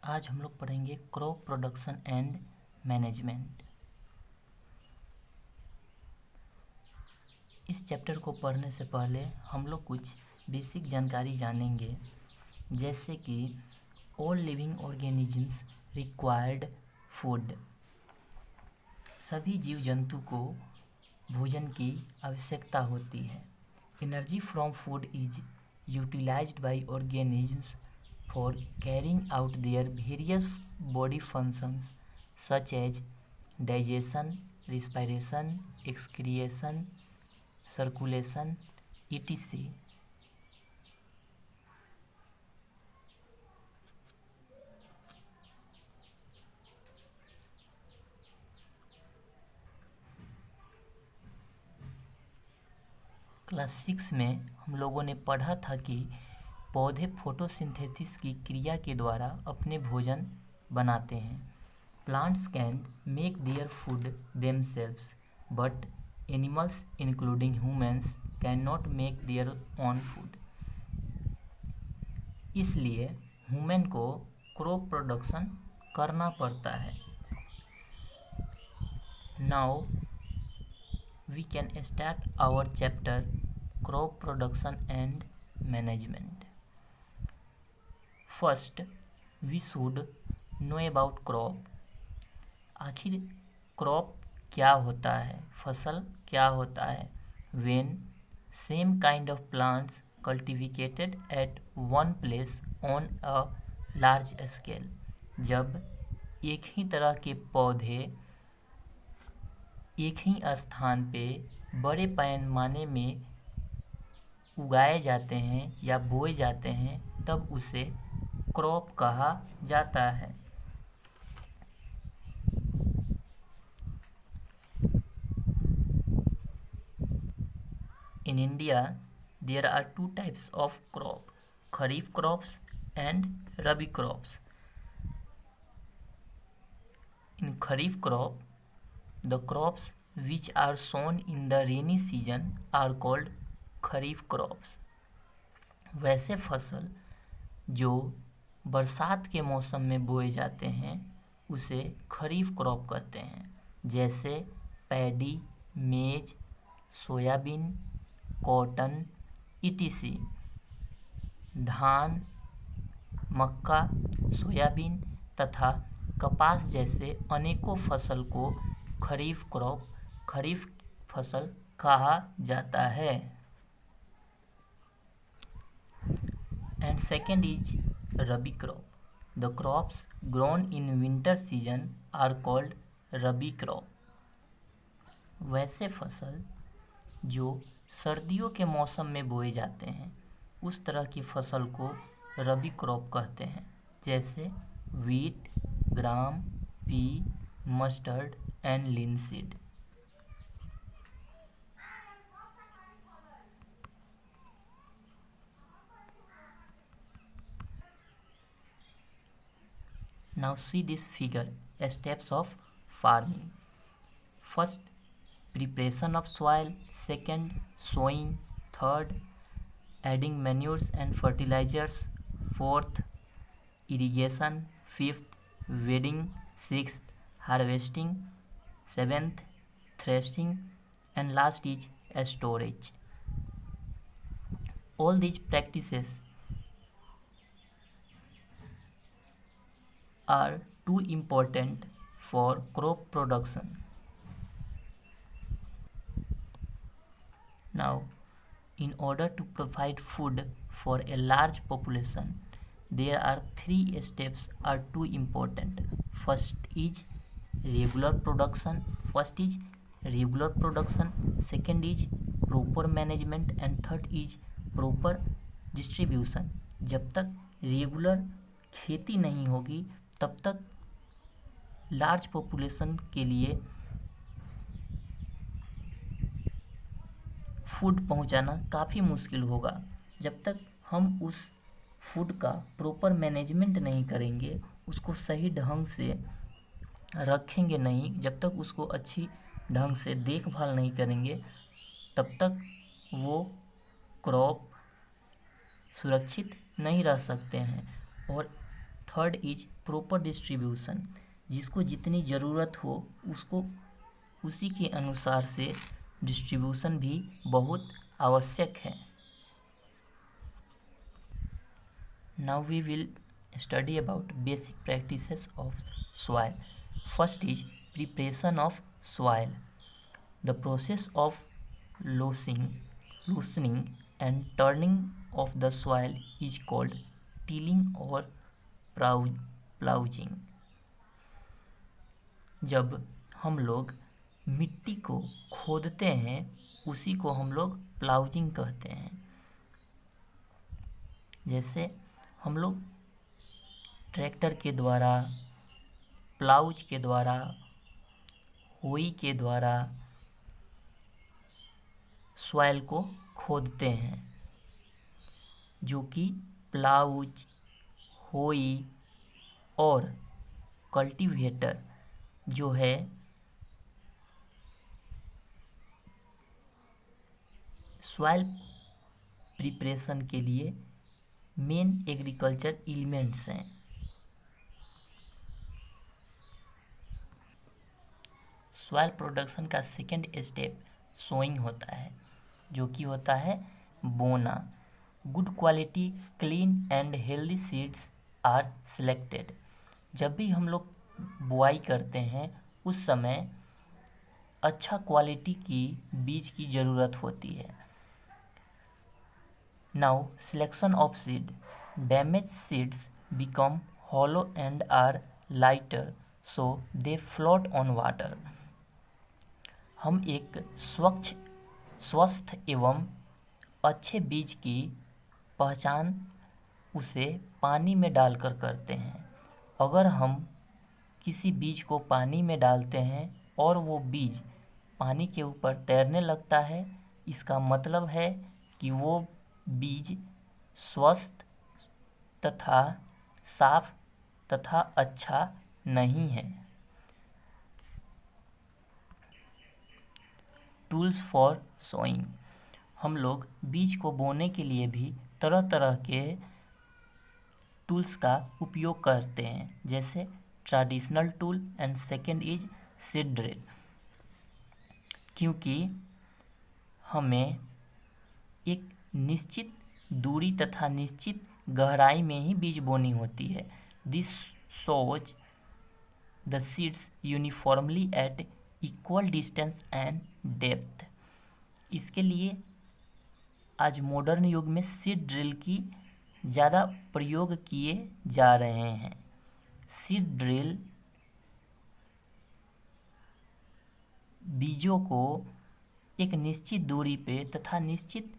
आज हम लोग पढ़ेंगे क्रॉप प्रोडक्शन एंड मैनेजमेंट। इस चैप्टर को पढ़ने से पहले हम लोग कुछ बेसिक जानकारी जानेंगे, जैसे कि all living organisms required food. सभी जीव जंतु को भोजन की आवश्यकता होती है। Energy from food is utilised by organisms for carrying out their various body functions such as digestion, respiration, excretion, circulation, etc. Class 6 में हम लोगों ने पढ़ा था कि पौधे फोटोसिंथेसिस की क्रिया के द्वारा अपने भोजन बनाते हैं। Plants can make their food themselves but animals including humans can not make their own food. इसलिए ह्यूमन को क्रॉप प्रोडक्शन करना पड़ता है। Now we can start our chapter crop production and management. First we should know about crop. आखिर crop क्या होता है, फसल क्या होता है। When same kind of plants cultivated at one place on a large scale. जब एक ही तरह के पौधे एक ही स्थान पे बड़े पैमाने में उगाए जाते हैं या बोए जाते हैं, तब उसे क्रॉप कहा जाता है। In India, there are two types of crop: Kharif crops and Rabi crops. In Kharif crop, the crops which are sown in the rainy season are called Kharif crops. वैसे फसल जो बरसात के मौसम में बोए जाते हैं उसे खरीफ क्रॉप कहते हैं, जैसे पैडी, मेज, सोयाबीन, कॉटन, etc. धान, मक्का, सोयाबीन तथा कपास जैसे अनेकों फसल को खरीफ क्रॉप, खरीफ फसल कहा जाता है। And second is Rabi crop. The crops grown in winter season are called Rabi crop. वैसे फसल जो सर्दियों के मौसम में बोए जाते हैं उस तरह की फसल को रबी क्रॉप कहते हैं, जैसे wheat, gram, P, mustard and linseed. Now see this figure, steps of farming. First, preparation of soil. Second, sowing. Third, adding manures and fertilizers. Fourth, irrigation. Fifth, weeding. Sixth, harvesting. Seventh, threshing. And last is storage. All these practices are too important for crop production. Now, in order to provide food for a large population, there are three steps are too important. First is regular production. Second is proper management, and third is proper distribution. जब तक regular खेती नहीं होगी तब तक large population के लिए food पहुंचाना काफ़ी मुश्किल होगा। जब तक हम उस फूड का प्रॉपर मैनेजमेंट नहीं करेंगे, उसको सही ढंग से रखेंगे नहीं, जब तक उसको अच्छी ढंग से देखभाल नहीं करेंगे, तब तक वो क्रॉप सुरक्षित नहीं रह सकते हैं। और थर्ड इज प्रॉपर डिस्ट्रीब्यूशन, जिसको जितनी ज़रूरत हो उसको उसी के अनुसार से डिस्ट्रीब्यूशन भी बहुत आवश्यक है। Now we will study about basic practices of soil. First is preparation of soil. The process of loosening and turning of the soil is called tilling or ploughing. जब हम लोग मिट्टी को खोदते हैं उसी को हम लोग प्लाउजिंग कहते हैं। जैसे हम लोग ट्रैक्टर के द्वारा, प्लाउज के द्वारा, होई के द्वारा सॉइल को खोदते हैं, जो कि प्लाउज, होई और कल्टीवेटर जो है सॉइल प्रिपरेशन के लिए मेन एग्रीकल्चर एलिमेंट्स हैं। सॉइल प्रोडक्शन का सेकेंड स्टेप सोइंग होता है, जो कि होता है बोना। Good quality clean and healthy seeds are selected. जब भी हम लोग बुआई करते हैं उस समय अच्छा क्वालिटी की बीज की ज़रूरत होती है। Now selection of seed. Damage seeds become hollow and are lighter so they float on water. हम एक स्वस्थ एवं अच्छे बीज की पहचान उसे पानी में डालकर करते हैं। अगर हम किसी बीज को पानी में डालते हैं और वो बीज पानी के ऊपर तैरने लगता है, इसका मतलब है कि वो बीज स्वस्थ तथा साफ तथा अच्छा नहीं है। Tools for sowing. हम लोग बीज को बोने के लिए भी तरह तरह के टूल्स का उपयोग करते हैं, जैसे traditional tool and second is seed drill. क्योंकि हमें एक निश्चित दूरी तथा निश्चित गहराई में ही बीज बोनी होती है। This shows the seeds uniformly eight equal distance and depth. इसके लिए आज मॉडर्न युग में सीड ड्रिल की ज़्यादा प्रयोग किए जा रहे हैं। सीड ड्रिल बीजों को एक निश्चित दूरी पे तथा निश्चित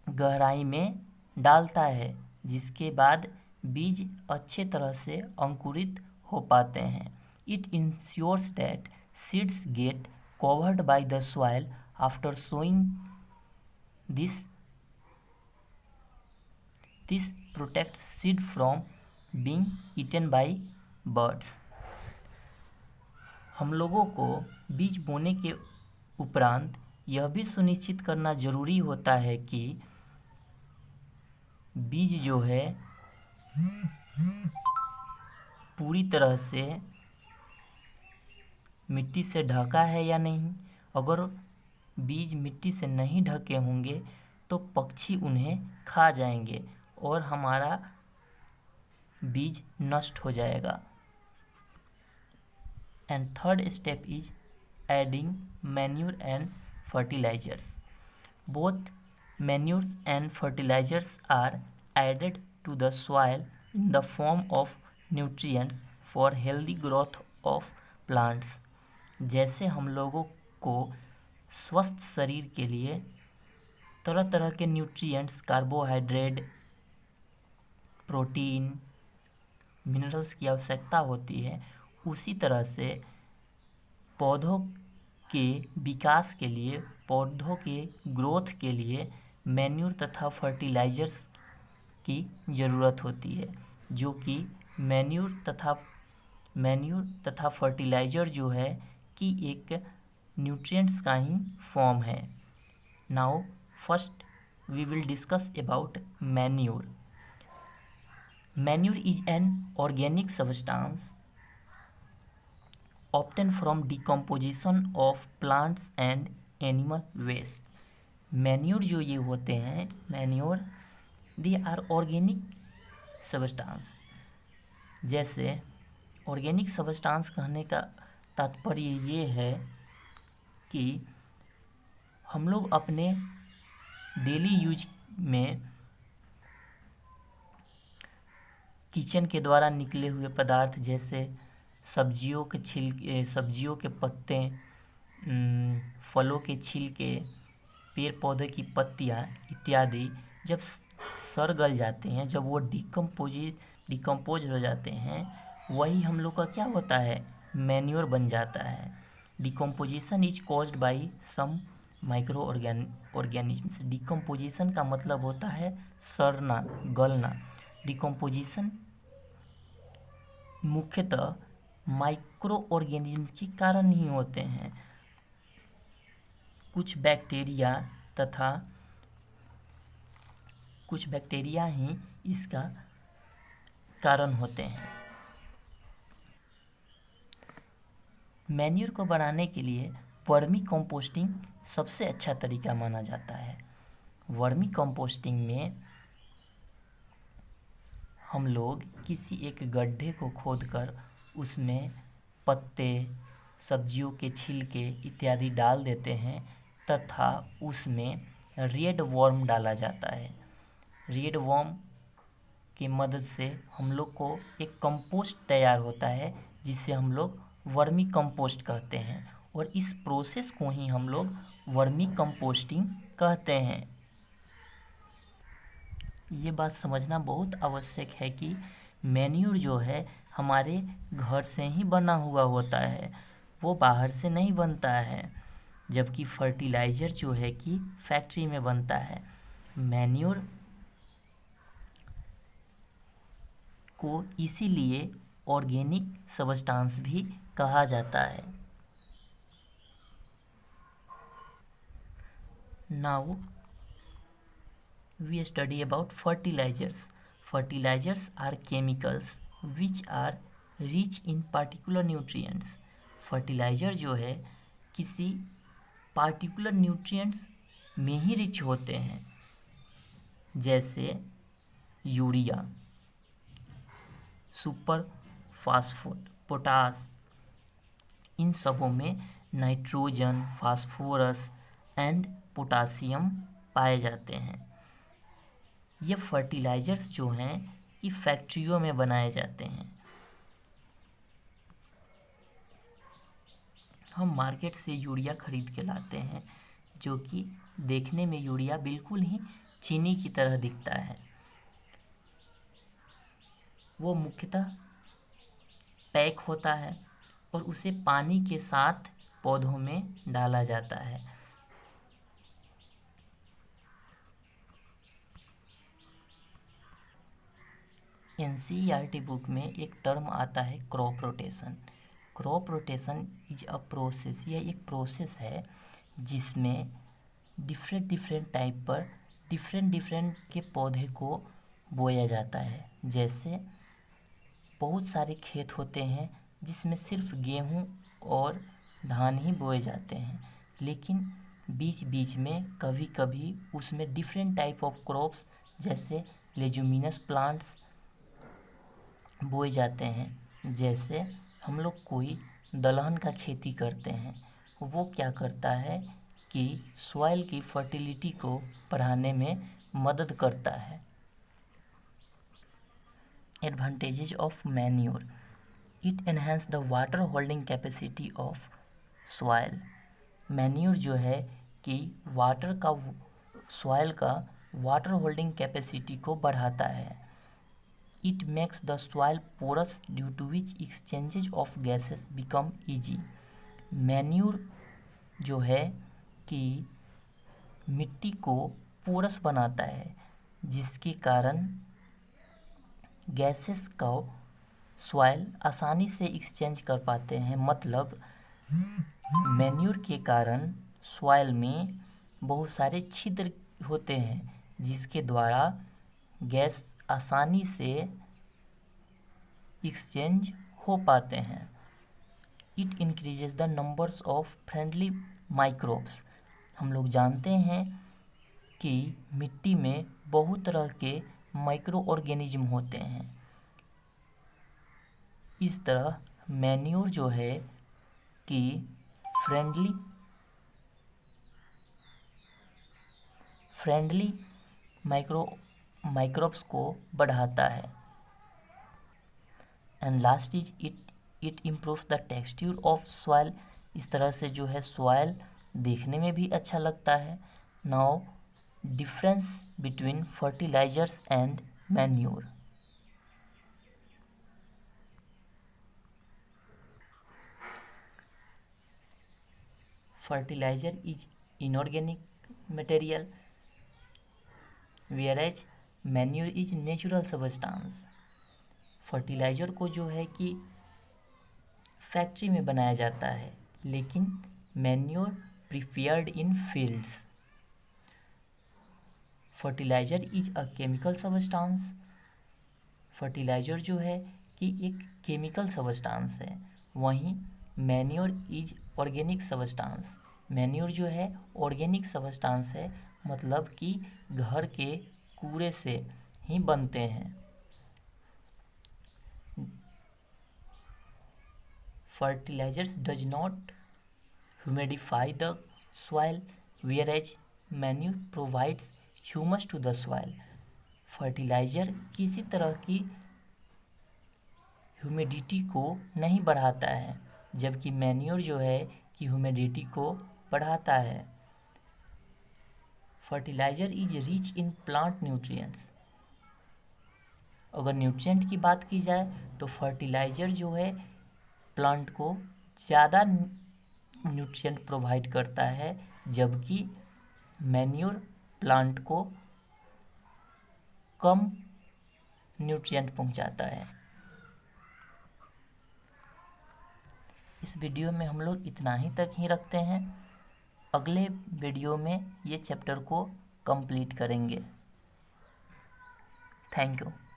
गहराई में डालता है, जिसके बाद बीज अच्छे तरह से अंकुरित हो पाते हैं। It ensures that seeds get covered by the soil after sowing. This protects seed from being eaten by birds. हम लोगों को बीज बोने के उपरांत यह भी सुनिश्चित करना जरूरी होता है कि बीज जो है पूरी तरह से मिट्टी से ढका है या नहीं। अगर बीज मिट्टी से नहीं ढके होंगे तो पक्षी उन्हें खा जाएंगे और हमारा बीज नष्ट हो जाएगा। And third step is adding manure and fertilisers. Both manures and fertilisers are added to the soil in the form of nutrients for healthy growth of plants. जैसे हम लोगों को स्वस्थ शरीर के लिए तरह तरह के न्यूट्रिएंट्स, कार्बोहाइड्रेट, प्रोटीन, मिनरल्स की आवश्यकता होती है, उसी तरह से पौधों के विकास के लिए, पौधों के ग्रोथ के लिए मैन्यूर तथा फर्टिलाइजर्स की ज़रूरत होती है, जो कि मैन्यूर तथा फर्टिलाइज़र जो है कि एक न्यूट्रिएंट्स का ही फॉर्म है। Now first we will discuss about manure. Manure is an organic substance obtain from decomposition of plants and animal waste. Manure जो ये होते हैं, manure they are organic substance. जैसे ऑर्गेनिक सब्सटेंस कहने का तात्पर्य ये है कि हम लोग अपने डेली यूज में किचन के द्वारा निकले हुए पदार्थ, जैसे सब्जियों के छिलके, सब्जियों के पत्ते, फलों के छिलके, पेड़ पौधे की पत्तियाँ इत्यादि जब सड़ गल जाते हैं, जब वो डिकम्पोज हो जाते हैं, वही हम लोग का क्या होता है, मैन्योर बन जाता है। Decomposition is caused by some micro organisms. Decomposition का मतलब होता है सड़ना, गलना। डिकम्पोजिशन मुख्यतः माइक्रो ऑर्गेनिज्म के कारण ही होते हैं। कुछ बैक्टीरिया ही इसका कारण होते हैं। मैन्योर को बनाने के लिए वर्मी कंपोस्टिंग सबसे अच्छा तरीका माना जाता है। वर्मी कंपोस्टिंग में हम लोग किसी एक गड्ढे को खोदकर उसमें पत्ते, सब्जियों के छिलके इत्यादि डाल देते हैं तथा उसमें रेड वर्म डाला जाता है। रेड वर्म की मदद से हम लोग को एक कंपोस्ट तैयार होता है, जिसे हम लोग वर्मी कंपोस्ट कहते हैं, और इस प्रोसेस को ही हम लोग वर्मी कंपोस्टिंग कहते हैं। ये बात समझना बहुत आवश्यक है कि मैन्योर जो है हमारे घर से ही बना हुआ होता है, वो बाहर से नहीं बनता है, जबकि फर्टिलाइज़र जो है कि फैक्ट्री में बनता है। मैन्योर को इसीलिए ऑर्गेनिक सब्सटेंस भी कहा जाता है। Now we study about fertilizers. Fertilizers are chemicals which are rich in particular nutrients. Fertiliser जो है किसी पार्टिकुलर न्यूट्रिएंट्स में ही रिच होते हैं, जैसे यूरिया, सुपर फास्फोट, पोटास। इन सबों में नाइट्रोजन, फास्फोरस एंड पोटासियम पाए जाते हैं। ये फर्टिलाइज़र्स जो हैं ये फैक्ट्रियों में बनाए जाते हैं। हम मार्केट से यूरिया खरीद के लाते हैं, जो कि देखने में यूरिया बिल्कुल ही चीनी की तरह दिखता है। वो मुख्यतः पैक होता है और उसे पानी के साथ पौधों में डाला जाता है। एनसीईआरटी बुक में एक टर्म आता है crop rotation. Crop rotation is a process, यह एक प्रोसेस है जिसमें डिफरेंट टाइप पर डिफरेंट के पौधे को बोया जाता है। जैसे बहुत सारे खेत होते हैं जिसमें सिर्फ गेहूं और धान ही बोए जाते हैं, लेकिन बीच बीच में कभी कभी उसमें डिफरेंट टाइप ऑफ क्रॉप्स जैसे लेजुमिनस प्लांट्स बोए जाते हैं। जैसे हम लोग कोई दलहन का खेती करते हैं, वो क्या करता है कि सॉइल की फर्टिलिटी को बढ़ाने में मदद करता है। Advantages of manure, it enhance the water holding capacity of soil. Manure जो है कि सॉइल का वाटर होल्डिंग कैपेसिटी को बढ़ाता है। It makes the soil porous due to which exchanges of gases become easy. Manure जो है कि मिट्टी को पोरस बनाता है, जिसके कारण गैसेस का सॉइल आसानी से एक्सचेंज कर पाते हैं। मतलब मैन्योर के कारण सॉइल में बहुत सारे छिद्र होते हैं, जिसके द्वारा गैस आसानी से एक्सचेंज हो पाते हैं। It increases the numbers of friendly microbes. हम लोग जानते हैं कि मिट्टी में बहुत तरह के माइक्रो ऑर्गेनिज्म होते हैं। इस तरह मैन्योर जो है कि फ्रेंडली माइक्रोब्स को बढ़ाता है। And last is it improves the texture of soil. इस तरह से जो है सॉइल देखने में भी अच्छा लगता है। Now difference between fertilisers and manure. Fertilizer is inorganic material, whereas manure is natural substance. Fertiliser को जो है कि फैक्ट्री में बनाया जाता है, लेकिन manure prepared in fields. Fertiliser is a chemical substance. Fertiliser जो है कि एक केमिकल सबस्टांस है। वहीं manure is organic substance. Manure जो है ऑर्गेनिक सबस्टांस है, मतलब कि घर के कूड़े से ही बनते हैं। Fertilisers does not humidify the soil, whereas manure provides humus to the soil. Fertiliser किसी तरह की ह्यूमिडिटी को नहीं बढ़ाता है, जबकि मैन्योर जो है कि ह्यूमिडिटी को बढ़ाता है। Fertiliser is rich in plant nutrients. अगर न्यूट्रिएंट की बात की जाए तो फर्टिलाइज़र जो है प्लांट को ज़्यादा न्यूट्रिएंट प्रोवाइड करता है, जबकि मैन्योर प्लांट को कम न्यूट्रिएंट पहुंचाता है। इस वीडियो में हम लोग इतना ही तक ही रखते हैं। अगले वीडियो में ये चैप्टर को कंप्लीट करेंगे। Thank you.